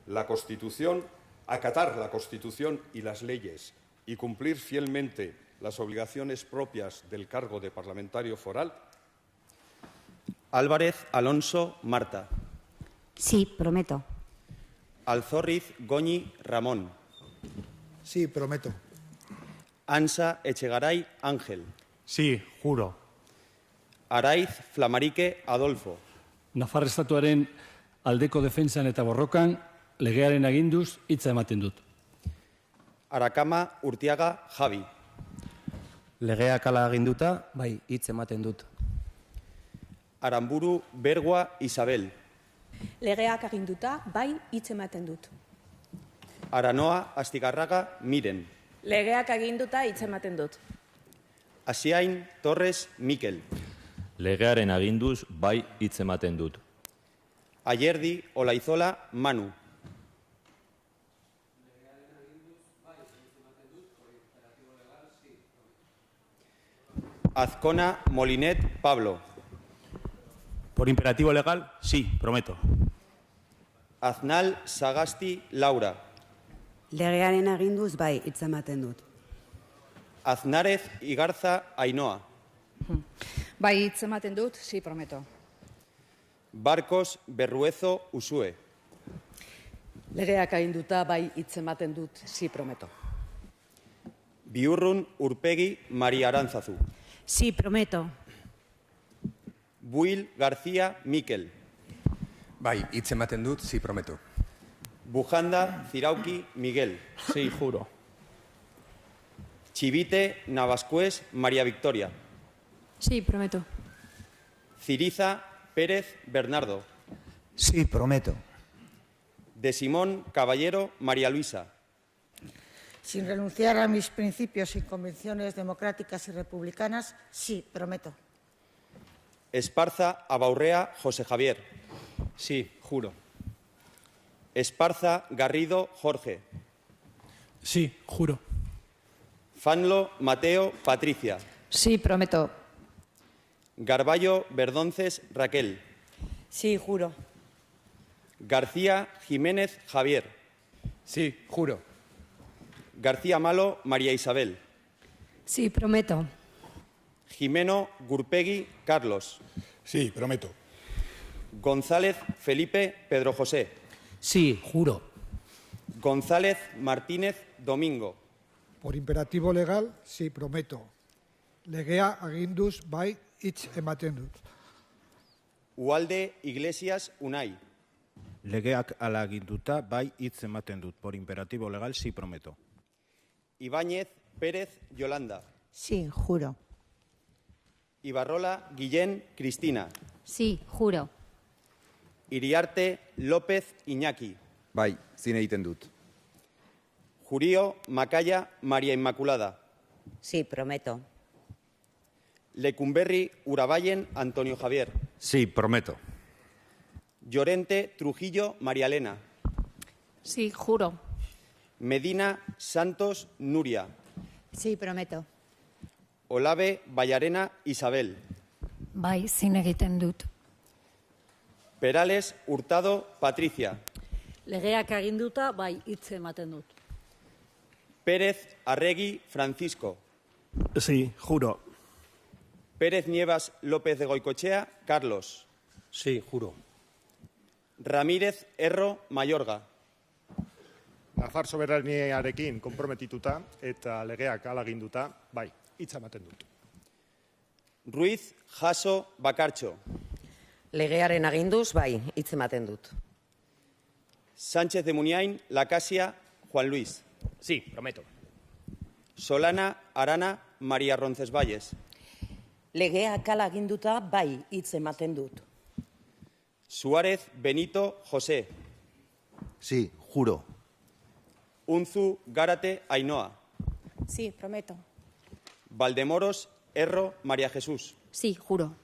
la Constitución, acatar la Constitución y las leyes y cumplir fielmente las obligaciones propias del cargo de parlamentario foral? Álvarez Alonso Marta. Sí, prometo. Alzorriz Goñi Ramón. Sí, prometo. Ansa Echegaray Ángel. Sí, juro. Araiz Flamarique Adolfo. Nafar estatuaren aldeko defentsan eta borrokan legearen aginduz hitza ematen dut. Arakama Urtiaga Javi. Legeak hala aginduta, bai, hitz ematen dut. Aramburu Bergua Isabel. Legeak aginduta, bai, hitz ematen dut. Aranoa Astigarraga Miren. Legeak aginduta, hitz ematen dut. Asiain Torres Mikel. Legearen aginduz, bai, hitz ematen dut. Ayerdi Olaizola Manu. Azcona Molinet Pablo. Por imperativo legal, sí, prometo. Aznal Sagasti Laura. Legearen aginduz, bai, hitz ematen dut. Aznarez Igarza Ainhoa. Bai, hitz ematen dut, sí, prometo. Barkos Berruezo Usue. Legeak aginduta, bai, hitz ematen dut, sí, prometo. Biurrun Urpegi Maria Arantzazu. Sí, prometo. Buil García Mikel. Bai, hitz ematen dut, sí, prometo. Bujanda Zirauki Miguel. Sí, juro. Chivite Navascués María Victoria. Sí, prometo. Ciriza Pérez Bernardo. Sí, prometo. De Simón Caballero María Luisa. Sin renunciar a mis principios y convicciones democráticas y republicanas, sí, prometo. Esparza Abaurrea José Javier. Sí, juro. Esparza Garrido Jorge. Sí, juro. Fanlo Mateo Patricia. Sí, prometo. Garballo Verdonces Raquel. Sí, juro. García Jiménez Javier. Sí, juro. García Malo María Isabel. Sí, prometo. Jimeno Gurpegui Carlos. Sí, prometo. González Felipe Pedro José. Sí, juro. González Martínez Domingo. Por imperativo legal, sí, prometo. Legea aginduz, bai, hitz ematen dut. Ualde Iglesias Unai. Legeak hala aginduta, bai, hitz ematen dut. Por imperativo legal, sí, prometo. Ibáñez Pérez Yolanda. Sí, juro. Ibarrola Guillén Cristina. Sí, juro. Iriarte López Iñaki. Bai, zin egiten dut. Jurío Macaya María Inmaculada. Sí, prometo. Lecumberri Urabayen Antonio Javier. Sí, prometo. Llorente Trujillo María Elena. Sí, juro. Medina Santos Nuria. Sí, prometo. Olave Vallarena Isabel. Bai, zin egiten dut. Perales Hurtado Patricia. Legeak aginduta, bai, hitz ematen dut. Pérez Arregui Francisco. Sí, juro. Pérez Nievas López de Goicochea Carlos. Sí, juro. Ramírez Erro Mayorga. Nafar soberaniarekin konprometituta eta legeak hala aginduta, bai, hitza ematen dut. Ruiz Jaso Bakartxo. Legearen aginduz, bai, hitz ematen dut. Sánchez de Muniain Lacasia Juan Luis. Sí, prometo. Solana Arana María Roncesvalles. Legeak hala aginduta, bai, hitz ematen dut. Suárez Benito José. Sí, juro. Unzu Gárate Ainhoa. Sí, prometo. Valdemoros Erro María Jesús. Sí, juro.